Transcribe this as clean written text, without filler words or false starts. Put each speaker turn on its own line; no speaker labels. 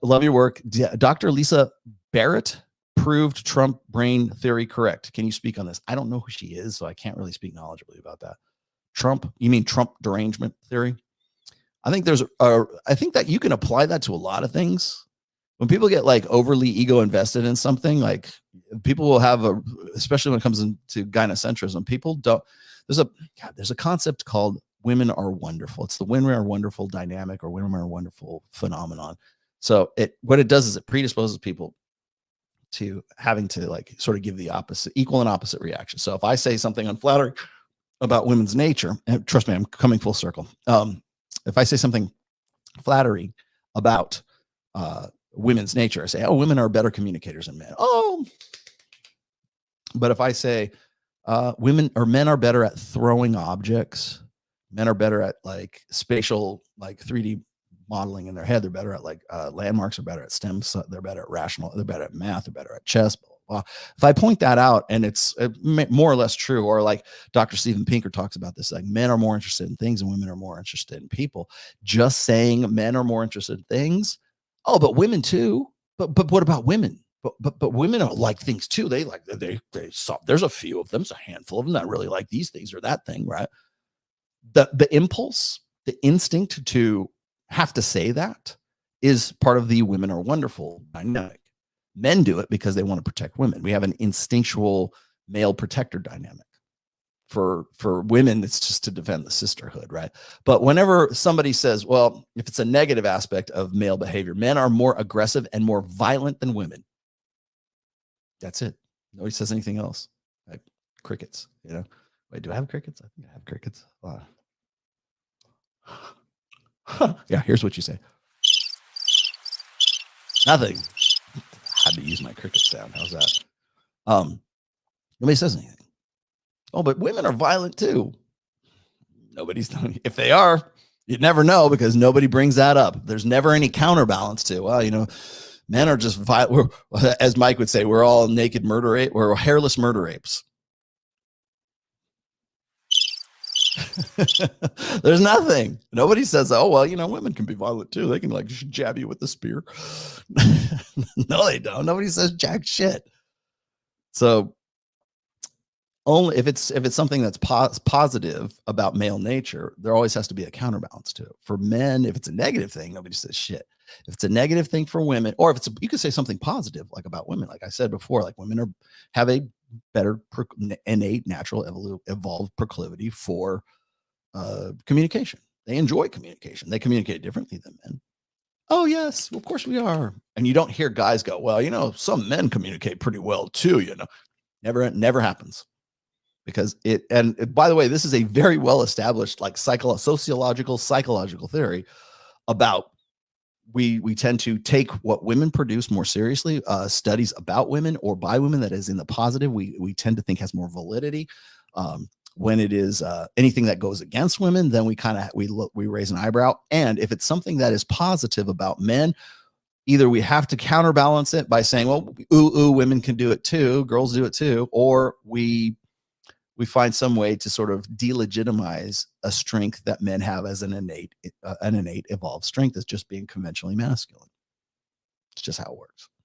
Love your work. Dr. Lisa Barrett proved Trump brain theory correct. Can you speak on this? I don't know who she is, so I can't really speak knowledgeably about that. Trump, you mean Trump derangement theory? I think I think that you can apply that to a lot of things. When people get like overly ego invested in something, like people will have especially when it comes into gynocentrism, people don't, there's a concept called women are wonderful. It's the women are wonderful dynamic or women are wonderful phenomenon. So what it does is it predisposes people to having to like sort of give the equal and opposite reaction. So if I say something unflattering about women's nature, and trust me, I'm coming full circle. If I say something flattering about women's nature, I say, oh, women are better communicators than men. Oh, but if I say women or men are better at throwing objects, men are better at like spatial, like 3D modeling in their head, they're better at like landmarks, are better at STEM, they're better at rational, they're better at math, they're better at chess, blah, blah, blah. If I point that out and it's more or less true, or like Dr. Steven Pinker talks about this, like men are more interested in things and women are more interested in people. Just saying men are more interested in things. Oh, but women too. But what about women? But women are like things too. They there's a few of them, there's a handful of them that really like these things or that thing, right? The impulse, the instinct to have to say that is part of the women are wonderful dynamic. Men do it because they want to protect women. We have an instinctual male protector dynamic. For women, it's just to defend the sisterhood, right? But whenever somebody says, well, if it's a negative aspect of male behavior, men are more aggressive and more violent than women. That's it. Nobody says anything else. Like crickets, you know. Wait, do I have crickets? I think I have crickets. Yeah, here's what you say. Nothing. I had to use my cricket sound. How's that? Nobody says anything. Oh, but women are violent too. Nobody's, if they are, you'd never know because nobody brings that up. There's never any counterbalance to, well, you know, men are just violent. As Mike would say, we're all naked murder apes. We're hairless murder apes. There's nothing. Nobody says, oh, well, you know, women can be violent too. They can like jab you with the spear. No, they don't. Nobody says jack shit. So only if it's something that's positive about male nature, there always has to be a counterbalance to it. For men, if it's a negative thing, nobody says shit. If it's a negative thing for women, or if you could say something positive like about women, like I said before, like women have a better innate, natural, evolved proclivity for communication. They enjoy communication. They communicate differently than men. Oh yes, of course we are. And you don't hear guys go, well, you know, some men communicate pretty well too. You know, never happens. Because and by the way, this is a very well established like sociological theory about we tend to take what women produce more seriously. Studies about women or by women that is in the positive, we tend to think has more validity. When it is anything that goes against women, then we raise an eyebrow. And if it's something that is positive about men, either we have to counterbalance it by saying, well, ooh, women can do it too, girls do it too, or we find some way to sort of delegitimize a strength that men have as an innate evolved strength as just being conventionally masculine. It's just how it works.